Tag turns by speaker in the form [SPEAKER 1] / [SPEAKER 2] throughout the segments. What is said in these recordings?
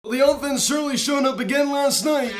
[SPEAKER 1] The offense certainly showing up again last night.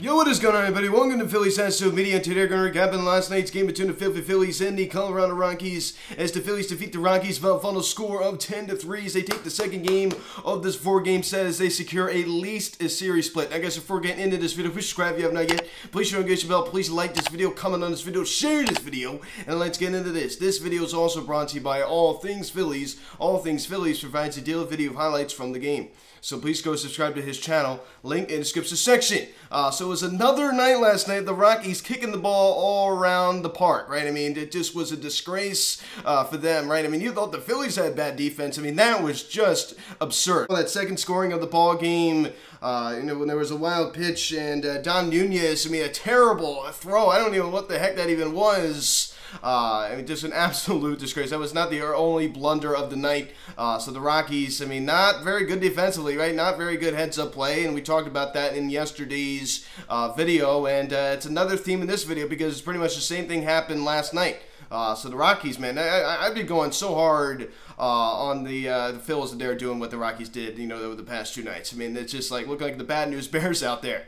[SPEAKER 1] Yo, what is going on, everybody? Welcome to Phillies Sensitive Media, and today we're going to recap last night's game between the Philadelphia Phillies and the Colorado Rockies, as the Phillies defeat the Rockies by a final score of 10-3. They take the second game of this four-game set as they secure at least a series split. I guess before getting into this video, please subscribe if you have not yet. Please share the bell. Please like this video, comment on this video, share this video, and let's get into this. This video is also brought to you by All Things Phillies. All Things Phillies provides a daily video of highlights from the game. So please go subscribe to his channel, link in the description section. So it was another night last night, the Rockies kicking the ball all around the park, right? I mean, it just was a disgrace for them, right? I mean, you thought the Phillies had bad defense. I mean, that was just absurd. That second scoring of the ball game, when there was a wild pitch and Dom Nunez, I mean, a terrible throw. I don't even know what the heck that even was. I mean, just an absolute disgrace. That was not the only blunder of the night. So the Rockies, I mean, not very good defensively, right? Not very good heads-up play, and we talked about that in yesterday's video, and it's another theme in this video because it's pretty much the same thing happened last night. So the Rockies, man, I've been going so hard on the Phils that they're doing what the Rockies did, over the past two nights. I mean, it's just like, look like the bad news bears out there.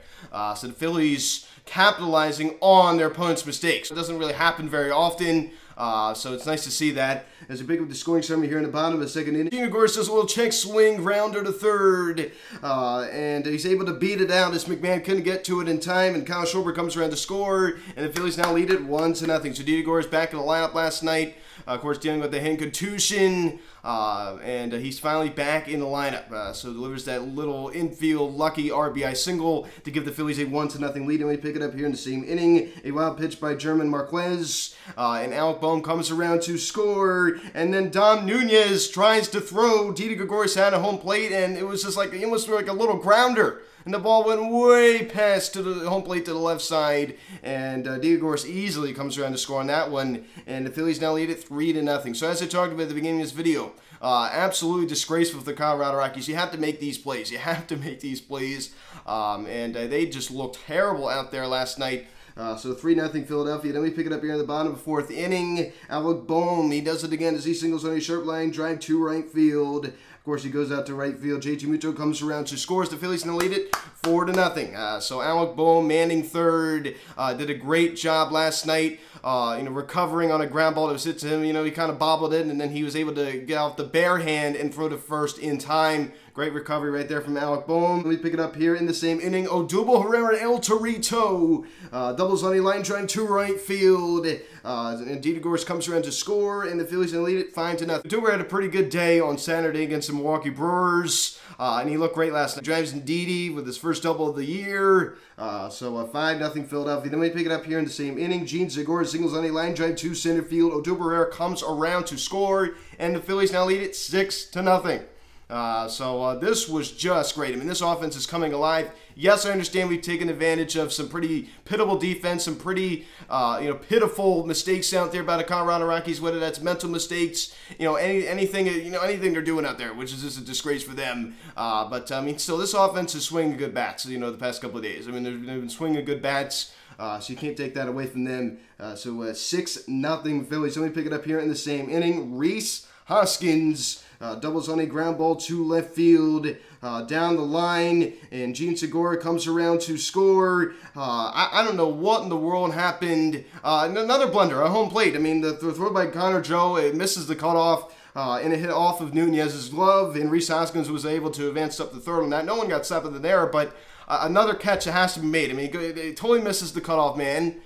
[SPEAKER 1] So the Phillies capitalizing on their opponent's mistakes. It doesn't really happen very often. So it's nice to see that. As we pick up the scoring summary here in the bottom of the second inning, Gorse does a little check swing, rounder to third, and he's able to beat it out as McMahon couldn't get to it in time, and Kyle Schwarber comes around to score, and the Phillies now lead it 1-0. So Gorse back in the lineup last night, of course dealing with the hand contusion, and he's finally back in the lineup. So delivers that little infield lucky RBI single to give the Phillies a 1-0 lead, and we pick it up here in the same inning. A wild pitch by German Marquez, and Alec Bohm comes around to score, and then Dom Nunez tries to throw. Didi Gregorius had a home plate, and it was just like, it almost like a little grounder, and the ball went way past to the home plate to the left side, and Didi Gregorius easily comes around to score on that one, and the Phillies now lead it 3-0. So as I talked about at the beginning of this video, absolutely disgraceful for the Colorado Rockies. You have to make these plays. You have to make these plays, and they just looked terrible out there last night. So 3-0 Philadelphia. Then we pick it up here in the bottom of the fourth inning. Alec Bohm, he does it again as he singles on a sharp line drive to right field. Of course, he goes out to right field. JT Muto comes around to scores. The Phillies going to lead it 4-0. So Alec Bohm manning third, did a great job last night. Recovering on a ground ball that was hit to him. He kind of bobbled it, and then he was able to get off the bare hand and throw to first in time. Great recovery right there from Alec Bohm. We pick it up here in the same inning. Odubel Herrera El Torito doubles on a line drive to right field. And Didi Gregorius comes around to score, and the Phillies going to lead it 5-0. Odubel had a pretty good day on Saturday against the Milwaukee Brewers, and he looked great last night. Drives in Didi with his first double of the year. So 5-0 Philadelphia. Then we pick it up here in the same inning. Gene Segura singles on a line drive to center field. Odubel Herrera comes around to score, and the Phillies now lead it 6-0. So this was just great. I mean, this offense is coming alive. Yes, I understand we've taken advantage of some pretty pitiable defense, some pretty, pitiful mistakes out there by the Colorado Rockies, whether that's mental mistakes, anything they're doing out there, which is just a disgrace for them. But I mean, still, this offense is swinging good bats, the past couple of days. I mean, they've been swinging good bats. So you can't take that away from them. So 6-0 Phillies. So we pick it up here in the same inning. Rhys Hoskins doubles on a ground ball to left field, down the line, and Gene Segura comes around to score. I don't know what in the world happened. Another blunder, a home plate. I mean, the throw by Connor Joe, it misses the cutoff, and it hit off of Nunez's glove, and Rhys Hoskins was able to advance up the third on that. No one got stopped in there, but another catch that has to be made. I mean, it totally misses the cutoff, man.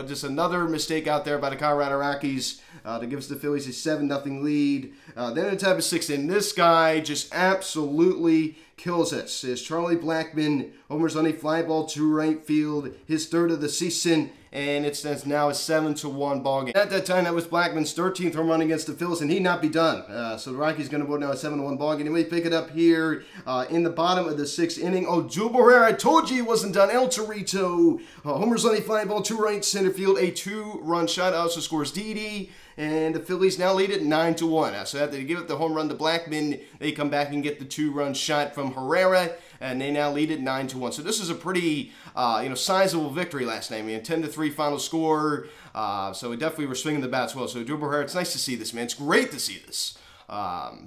[SPEAKER 1] Just another mistake out there by the Colorado Rockies that gives the Phillies a 7-0 lead. Then in the top of 6 inning, this guy just absolutely kills us. As Charlie Blackmon homers on a fly ball to right field, his third of the season, and it's now a 7-1 ball game. At that time, that was Blackmon's 13th home run against the Phillies, and he'd not be done. So the Rockies going to vote now a 7-1 ball game. And we pick it up here in the bottom of the 6th inning. Odubel Herrera, I told you he wasn't done. El Torito homers on a fly ball to right center field, a 2-run shot. Also scores Didi. and the Phillies now lead it 9-1. So after they give up the home run to Blackman, they come back and get the 2-run shot from Herrera, and they now lead it 9-1. So this is a pretty sizable victory last night. I mean, 10-3 final score. So we definitely were swinging the bats well. So Odubel Herrera, it's nice to see this, man. It's great to see this.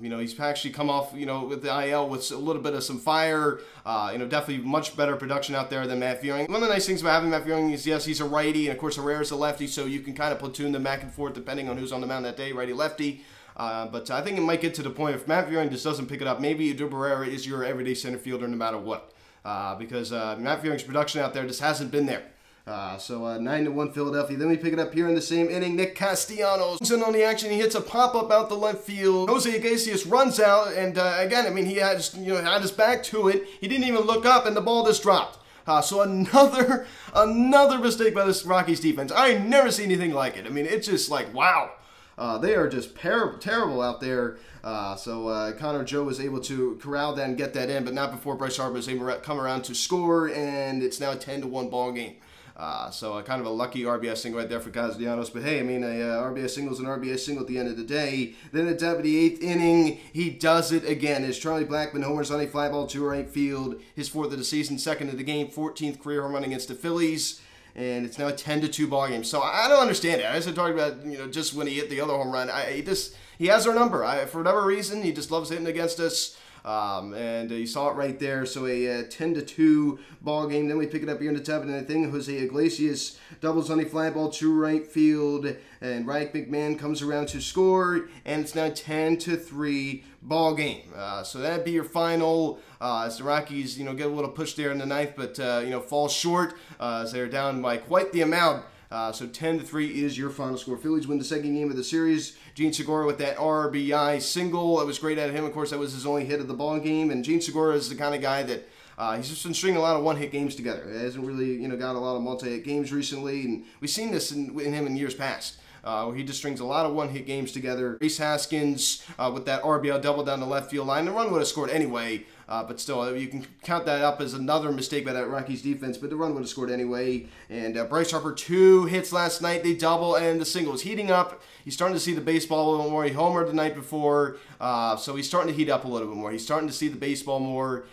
[SPEAKER 1] He's actually come off, with the IL with a little bit of some fire. Definitely much better production out there than Matt Viering. One of the nice things about having Matt Viering is, yes, he's a righty, and of course Herrera's a lefty, so you can kind of platoon them back and forth depending on who's on the mound that day, righty-lefty. But I think it might get to the point, if Matt Viering just doesn't pick it up, maybe Odubel Herrera is your everyday center fielder no matter what. Because Matt Viering's production out there just hasn't been there. 9-1 Philadelphia. Then we pick it up here in the same inning. Nick Castellanos in on the action. He hits a pop-up out the left field. Jose Iglesias runs out, and again, I mean, he had his back to it. He didn't even look up, and the ball just dropped. So another mistake by this Rockies defense. I never seen anything like it. I mean, it's just like, wow. They are just terrible out there. Connor Joe was able to corral that and get that in, but not before Bryce Harper was able to come around to score, and it's now a 10-1 ball game. Kind of a lucky RBI single right there for Castellanos. But hey, I mean, a RBI single is an RBI single at the end of the day. Then at the 8th inning, he does it again. As Charlie Blackman homers on a fly ball to right field. His 4th of the season, 2nd of the game, 14th career home run against the Phillies. And it's now a 10-2 ball game. So I don't understand it. As I talked about, just when he hit the other home run, he has our number. For whatever reason, he just loves hitting against us. And you saw it right there. So a 10-2 ball game. Then we pick it up here in the 7th, and I think Jose Iglesias doubles on a fly ball to right field, and Ryan McMahon comes around to score, and it's now 10-3 ball game. So that'd be your final. As the Rockies, get a little push there in the 9th, but fall short as they're down by quite the amount. So 10-3 is your final score. Phillies win the 2nd game of the series. Gene Segura with that RBI single. That was great out of him. Of course, that was his only hit of the ball game. And Gene Segura is the kind of guy that he's just been stringing a lot of one-hit games together. He hasn't really, got a lot of multi-hit games recently. And we've seen this in him in years past. Where he just strings a lot of one-hit games together. Rhys Haskins with that RBI double down the left field line. The run would have scored anyway, but still, you can count that up as another mistake by that Rockies defense, but the run would have scored anyway. And Bryce Harper, 2 hits last night. They double, and the single is heating up. He's starting to see the baseball a little more. He homered the night before, so he's starting to heat up a little bit more. He's starting to see the baseball more,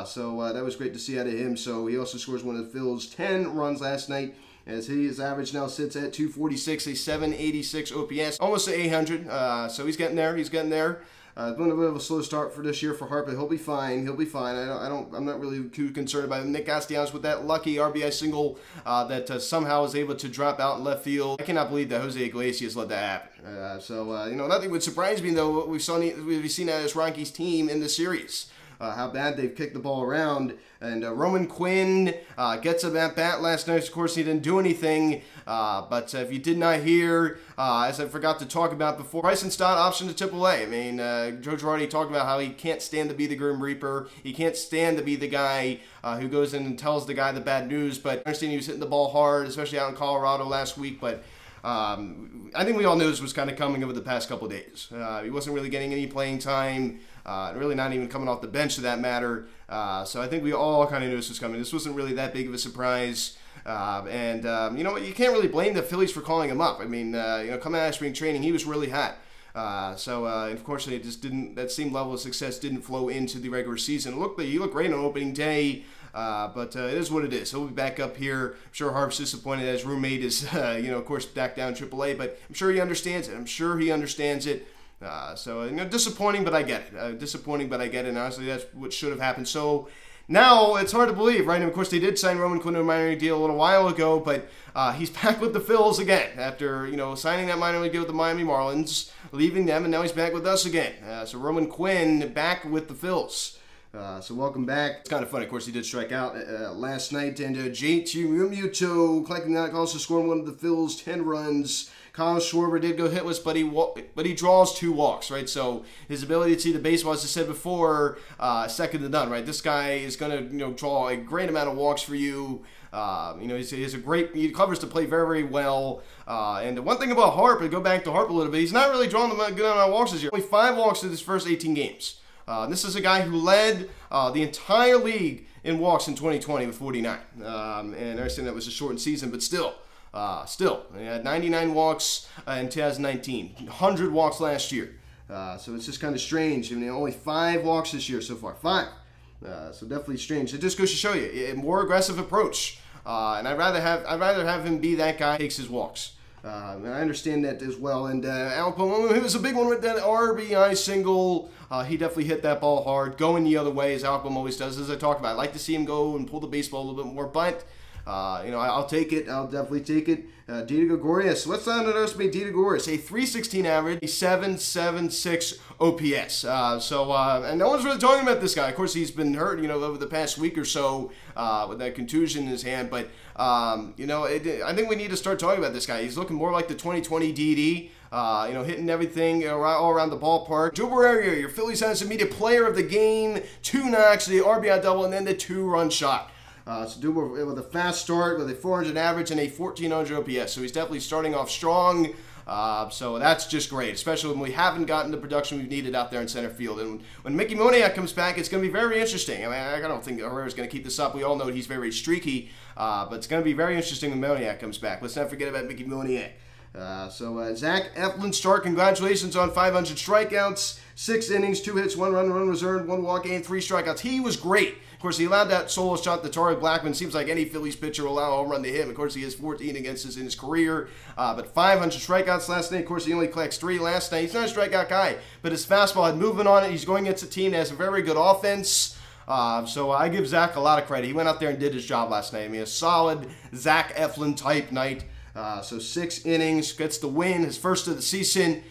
[SPEAKER 1] so that was great to see out of him. So he also scores one of the Phil's 10 runs last night, as his average now sits at 246, a 786 OPS, almost to 800. So he's getting there. He's getting there. It's been a bit of a slow start for this year for Harper. He'll be fine. He'll be fine. I'm not really too concerned about him. Nick Castellanos with that lucky RBI single that somehow was able to drop out in left field. I cannot believe that Jose Iglesias let that happen. Nothing would surprise me though. What we've seen out of this Rockies team in the series. How bad they've kicked the ball around. And Roman Quinn gets a at-bat last night. Of course, he didn't do anything. But if you did not hear, as I forgot to talk about before, Bryson Stott option to AAA. I mean, Joe Girardi talked about how he can't stand to be the Grim Reaper. He can't stand to be the guy who goes in and tells the guy the bad news. But I understand he was hitting the ball hard, especially out in Colorado last week. But I think we all knew this was kind of coming over the past couple of days. He wasn't really getting any playing time. Really not even coming off the bench to that matter. So I think we all kind of knew this was coming. This wasn't really that big of a surprise. You know what? You can't really blame the Phillies for calling him up. I mean, coming out of spring training, he was really hot. Of course, it just didn't. That same level of success didn't flow into the regular season. He looked great on opening day. But it is what it is. He'll be back up here. I'm sure Harp's disappointed that his roommate is, of course, back down AAA. But I'm sure he understands it. Disappointing, but I get it. Disappointing, but I get it. And honestly, that's what should have happened. So now it's hard to believe, right? And of course, they did sign Roman Quinn to a minor league deal a little while ago, but he's back with the Phils again after signing that minor league deal with the Miami Marlins, leaving them, and now he's back with us again. So Roman Quinn back with the Phils. So welcome back. It's kind of funny. Of course, he did strike out last night, and JT Realmuto collecting that, also scoring one of the Phils' 10 runs. Kyle Schwarber did go hitless, but he draws 2 walks, right? So his ability to see the baseball, as I said before, second to none, right? This guy is going to draw a great amount of walks for you. He covers the plate very, very well. And the one thing about Harp, to go back to Harp a little bit, he's not really drawing a good amount of walks this year. Only 5 walks in his first 18 games. This is a guy who led the entire league in walks in 2020 with 49. And I understand that was a shortened season, but still. Still, he had 99 walks in 2019, 100 walks last year. So it's just kind of strange. I mean, only 5 walks this year so far. 5. So definitely strange. It just goes to show you a more aggressive approach. And I'd rather have him be that guy who takes his walks. And I understand that as well. And Alec Bohm, it was a big one with that RBI single. He definitely hit that ball hard, going the other way, as Alec Bohm always does. As I talked about, I'd like to see him go and pull the baseball a little bit more, but I'll take it. I'll definitely take it. Didi Gregorius. Let's not underestimate Didi Gregorius. A 316 average, a 776 OPS. And no one's really talking about this guy. Of course, he's been hurt, over the past week or so with that contusion in his hand. But, I think we need to start talking about this guy. He's looking more like the 2020 Didi. Hitting everything all around the ballpark. Joe Barrera, your Phillies Science Media Player of the Game. 2 knocks, the RBI double, and then the 2-run shot. So Duber with a fast start, with a 400 average and a 1400 OPS. So he's definitely starting off strong. So that's just great, especially when we haven't gotten the production we've needed out there in center field. And when Mickey Moniak comes back, it's going to be very interesting. I mean, I don't think Herrera's going to keep this up. We all know he's very streaky, but it's going to be very interesting when Moniak comes back. Let's not forget about Mickey Moniak. Zach Eflin start. Congratulations on 500 strikeouts, 6 innings, 2 hits, 1 run, 1 reserved, 1 walk, and 3 strikeouts. He was great. Of course, he allowed that solo shot to Torrey Blackman. Seems like any Phillies pitcher will allow a home run to him. Of course, he has 14 against us in his career, but 500 strikeouts last night. Of course, he only collects 3 last night. He's not a strikeout guy, but his fastball had movement on it. He's going against a team that has a very good offense. So I give Zach a lot of credit. He went out there and did his job last night. I mean, a solid Zach Eflin type night. So 6 innings, gets the win, his first of the season.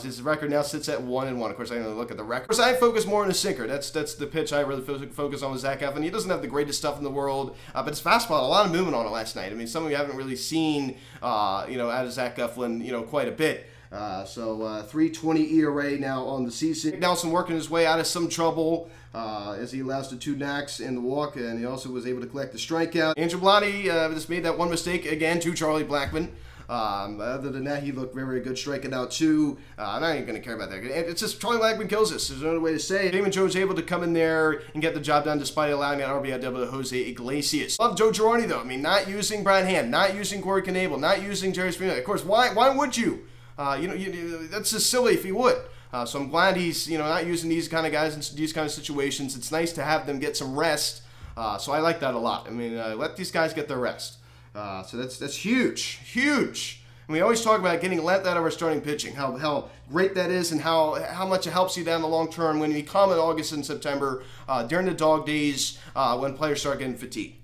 [SPEAKER 1] His record now sits at 1-1. Of course, I didn't look at the record. Of course, I focus more on the sinker. That's the pitch I really focus on with Zach Eflin. He doesn't have the greatest stuff in the world, but his fastball, a lot of movement on it last night. I mean, some of you haven't really seen, out of Zach Eflin, quite a bit. 3.20 ERA now on the season. Nelson working his way out of some trouble as he allows the 2 knocks and the walk, and he also was able to collect the strikeout. Andrew Blotti just made that one mistake again to Charlie Blackman. Other than that, he looked very good, striking out 2. I'm not even going to care about that. It's just Charlie Blackman kills us. There's no other way to say it. Damon Jones able to come in there and get the job done despite allowing that RBI double to Jose Iglesias. Love Joe Girardi, though. I mean, not using Brian Hand, not using Corey Knebel, not using Jerry Springer. Of course, why would you? That's just silly if he would. So I'm glad he's not using these kind of guys in these kind of situations. It's nice to have them get some rest. So I like that a lot. I mean, let these guys get their rest. So that's huge, huge. And we always talk about getting length out of our starting pitching, how great that is, and how much it helps you down the long term when we come in August and September during the dog days when players start getting fatigued.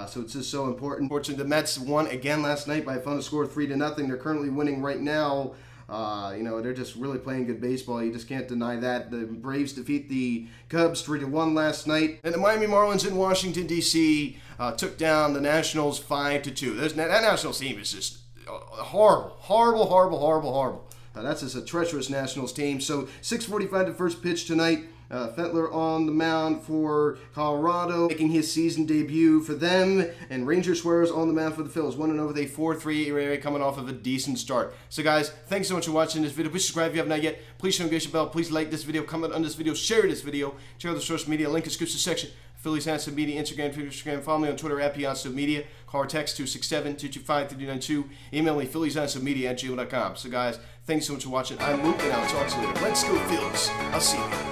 [SPEAKER 1] So it's just so important. Unfortunately, the Mets won again last night by a final score of 3-0. They're currently winning right now. They're just really playing good baseball. You just can't deny that. The Braves defeat the Cubs 3-1 last night. And the Miami Marlins in Washington, D.C. Took down the Nationals 5-2. That Nationals team is just horrible. That's just a treacherous Nationals team. So 6:45 to first pitch tonight. Fetler on the mound for Colorado, making his season debut for them, and Ranger Suarez on the mound for the Phillies, 1-0 with a 4.3 ERA, coming off of a decent start. So guys, thanks so much for watching this video. Please subscribe if you have not yet. Please show the bell. Please like this video, comment on this video, share this video. Check out the social media link in the description section. Phillies Hanson Media, Instagram, follow me on Twitter at @PeonStuffMedia. Call or text 267-225-3292. Email me, phillieshandsonmedia@gmail.com. So guys, thanks so much for watching. I'm Luke, and I'll talk to you later. Let's go Phillies. I'll see you.